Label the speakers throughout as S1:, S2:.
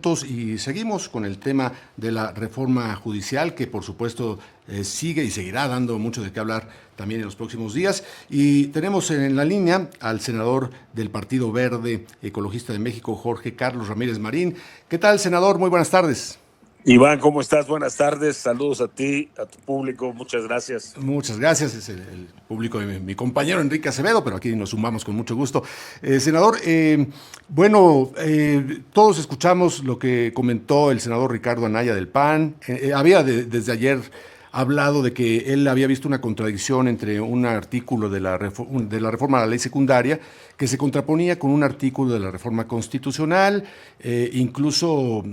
S1: minutos y seguimos con el tema de la reforma judicial que por supuesto sigue y seguirá dando mucho de qué hablar también en los próximos días. Y tenemos en la línea al senador del Partido Verde Ecologista de México, Jorge Carlos Ramírez Marín. ¿Qué tal, senador? Muy buenas tardes.
S2: Iván, ¿cómo estás? Buenas tardes, saludos a ti, a tu público, muchas gracias.
S1: Muchas gracias, es el público de mi compañero Enrique Acevedo, pero aquí nos sumamos con mucho gusto. Senador, todos escuchamos lo que comentó el senador Ricardo Anaya del PAN. Desde ayer hablado de que él había visto una contradicción entre un artículo de la reforma a la ley secundaria que se contraponía con un artículo de la reforma constitucional. Incluso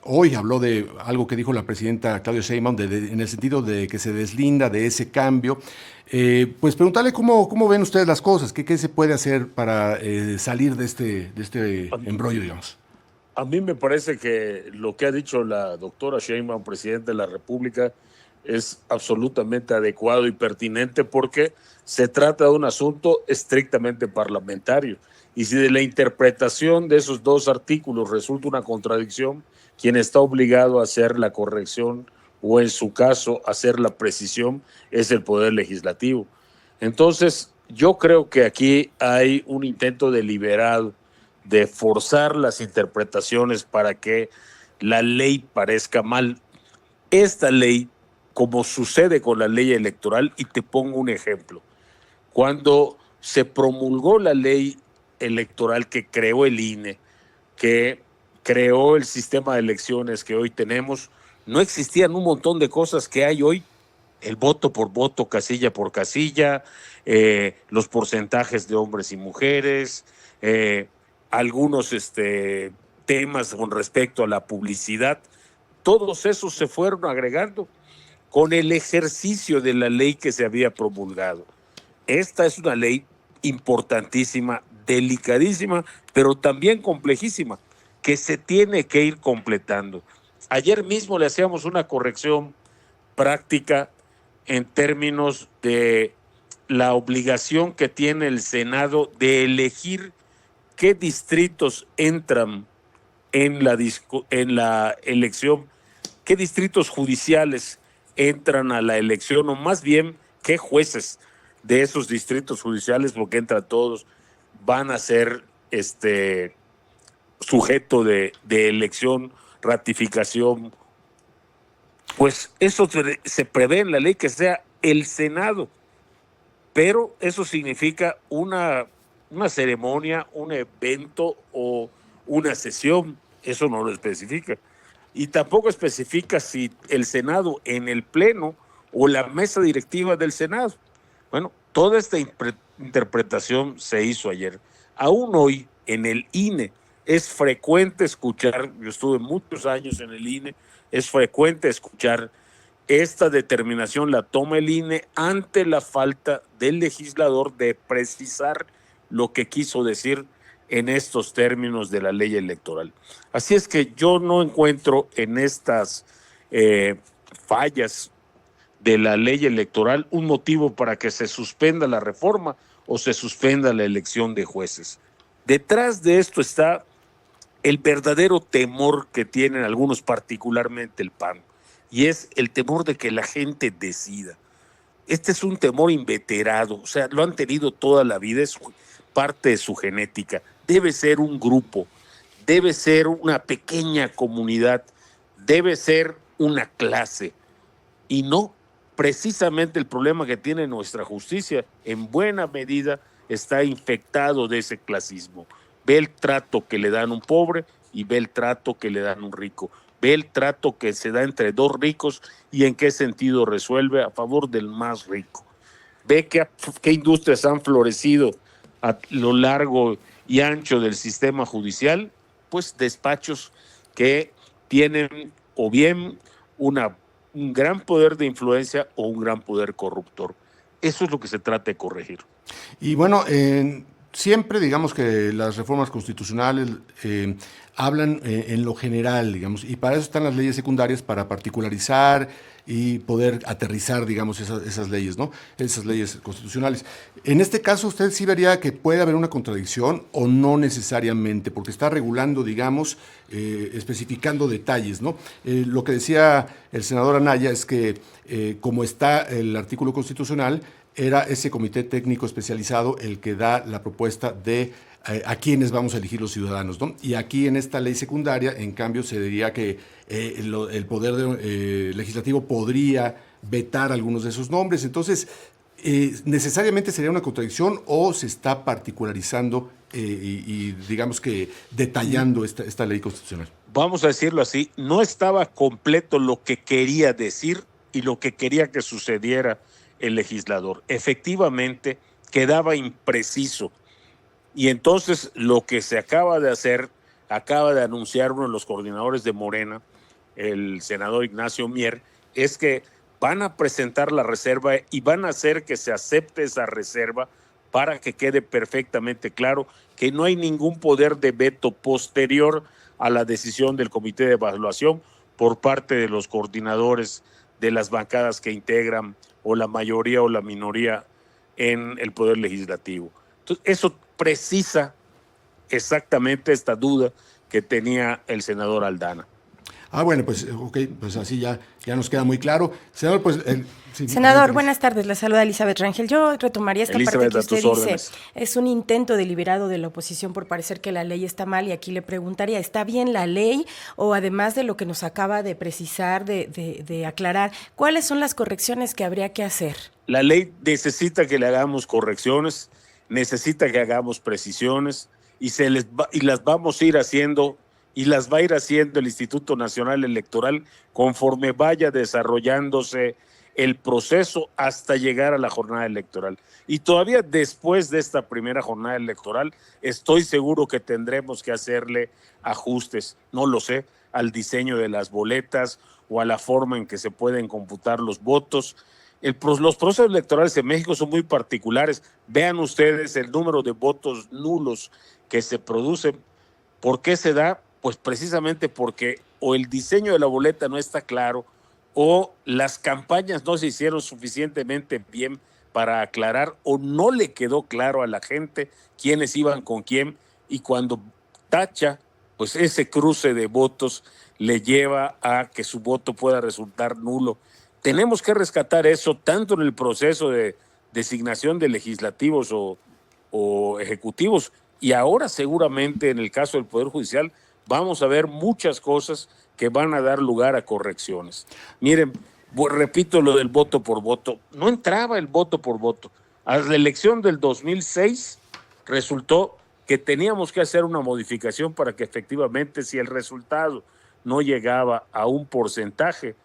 S1: hoy habló de algo que dijo la presidenta Claudia Sheinbaum en el sentido de que se deslinda de ese cambio. Pues preguntarle cómo ven ustedes las cosas, qué se puede hacer para salir de este embrollo, digamos.
S2: A mí me parece que lo que ha dicho la doctora Sheinbaum, presidenta de la República, es absolutamente adecuado y pertinente porque se trata de un asunto estrictamente parlamentario. Y si de la interpretación de esos dos artículos resulta una contradicción, quien está obligado a hacer la corrección o en su caso hacer la precisión es el Poder Legislativo. Entonces, yo creo que aquí hay un intento deliberado de forzar las interpretaciones para que la ley parezca mal. Esta ley, como sucede con la ley electoral, y te pongo un ejemplo. Cuando se promulgó la ley electoral que creó el INE, que creó el sistema de elecciones que hoy tenemos, no existían un montón de cosas que hay hoy. El voto por voto, casilla por casilla, los porcentajes de hombres y mujeres, algunos temas con respecto a la publicidad. Todos esos se fueron agregando con el ejercicio de la ley que se había promulgado. Esta es una ley importantísima, delicadísima, pero también complejísima, que se tiene que ir completando. Ayer mismo le hacíamos una corrección práctica en términos de la obligación que tiene el Senado de elegir qué distritos entran en la elección, qué distritos judiciales entran a la elección, o más bien qué jueces de esos distritos judiciales, porque entran todos, van a ser sujeto de elección, ratificación. Pues eso se prevé en la ley que sea el Senado, pero eso significa una ceremonia, un evento o una sesión, eso no lo especifica. Y tampoco especifica si el Senado en el Pleno o la mesa directiva del Senado. Bueno, toda esta interpretación se hizo ayer. Aún hoy en el INE es frecuente escuchar, yo estuve muchos años en el INE, es frecuente escuchar esta determinación la toma el INE ante la falta del legislador de precisar lo que quiso decir en estos términos de la ley electoral. Así es que yo no encuentro en estas fallas de la ley electoral un motivo para que se suspenda la reforma o se suspenda la elección de jueces. Detrás de esto está el verdadero temor que tienen algunos, particularmente el PAN, y es el temor de que la gente decida. Este es un temor inveterado, o sea, lo han tenido toda la vida, es parte de su genética. Debe ser un grupo, debe ser una pequeña comunidad, debe ser una clase. Y no, precisamente el problema que tiene nuestra justicia, en buena medida, está infectado de ese clasismo. Ve el trato que le dan a un pobre y ve el trato que le dan a un rico. Ve el trato que se da entre dos ricos y en qué sentido resuelve a favor del más rico. Ve qué industrias han florecido a lo largo y ancho del sistema judicial, pues despachos que tienen o bien un gran poder de influencia o un gran poder corruptor. Eso es lo que se trata de corregir.
S1: Y bueno, siempre, digamos que las reformas constitucionales hablan en lo general, digamos, y para eso están las leyes secundarias, para particularizar y poder aterrizar, digamos, esas leyes, ¿no? Esas leyes constitucionales. En este caso, ¿usted sí vería que puede haber una contradicción o no necesariamente? Porque está regulando, digamos, especificando detalles, ¿no? Lo que decía el senador Anaya es que, como está el artículo constitucional, era ese comité técnico especializado el que da la propuesta de a quiénes vamos a elegir los ciudadanos, ¿no? Y aquí en esta ley secundaria, en cambio, se diría que el poder legislativo podría vetar algunos de esos nombres. Entonces, ¿necesariamente sería una contradicción o se está particularizando y digamos que detallando esta ley constitucional?
S2: Vamos a decirlo así, no estaba completo lo que quería decir y lo que quería que sucediera el legislador. Efectivamente, quedaba impreciso. Y entonces lo que se acaba de hacer, acaba de anunciar uno de los coordinadores de Morena, el senador Ignacio Mier, es que van a presentar la reserva y van a hacer que se acepte esa reserva para que quede perfectamente claro que no hay ningún poder de veto posterior a la decisión del comité de evaluación por parte de los coordinadores de las bancadas que integran o la mayoría o la minoría en el poder legislativo. Entonces, eso precisa exactamente esta duda que tenía el senador Aldana.
S1: Bueno, pues ok, pues así ya nos queda muy claro. Senador, pues...
S3: sí, senador, buenas tardes, le saluda Elizabeth Rangel. Yo retomaría esta parte que usted dice, es un intento deliberado de la oposición por parecer que la ley está mal, y aquí le preguntaría, ¿está bien la ley? O además de lo que nos acaba de precisar, de aclarar, ¿cuáles son las correcciones que habría que hacer?
S2: La ley necesita que le hagamos correcciones, necesita que hagamos precisiones y las vamos a ir haciendo y las va a ir haciendo el Instituto Nacional Electoral conforme vaya desarrollándose el proceso hasta llegar a la jornada electoral. Y todavía después de esta primera jornada electoral, estoy seguro que tendremos que hacerle ajustes, no lo sé, al diseño de las boletas o a la forma en que se pueden computar los votos. Los procesos electorales en México son muy particulares. Vean ustedes el número de votos nulos que se producen. ¿Por qué se da? Pues precisamente porque o el diseño de la boleta no está claro o las campañas no se hicieron suficientemente bien para aclarar o no le quedó claro a la gente quiénes iban con quién, y cuando tacha, pues ese cruce de votos le lleva a que su voto pueda resultar nulo. Tenemos que rescatar eso tanto en el proceso de designación de legislativos o ejecutivos, y ahora seguramente en el caso del Poder Judicial vamos a ver muchas cosas que van a dar lugar a correcciones. Miren, repito lo del voto por voto. No entraba el voto por voto. A la elección del 2006 resultó que teníamos que hacer una modificación para que efectivamente, si el resultado no llegaba a un porcentaje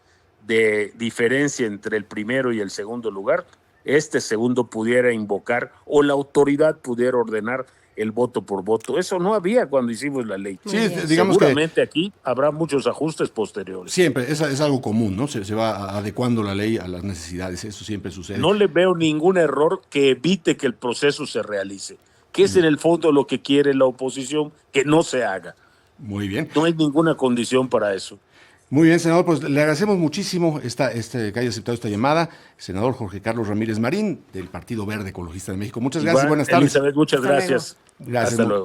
S2: de diferencia entre el primero y el segundo lugar, este segundo pudiera invocar o la autoridad pudiera ordenar el voto por voto. Eso no había cuando hicimos la ley.
S1: Sí, digamos
S2: seguramente que aquí habrá muchos ajustes posteriores.
S1: Siempre, es algo común, ¿no? Se va adecuando la ley a las necesidades, eso siempre sucede.
S2: No le veo ningún error que evite que el proceso se realice, que es en el fondo lo que quiere la oposición, que no se haga.
S1: Muy bien.
S2: No hay ninguna condición para eso.
S1: Muy bien, senador, pues le agradecemos muchísimo que haya aceptado esta llamada. Senador Jorge Carlos Ramírez Marín, del Partido Verde Ecologista de México. Muchas gracias, buenas tardes.
S2: Elizabeth, muchas gracias.
S1: Gracias.
S2: Hasta luego.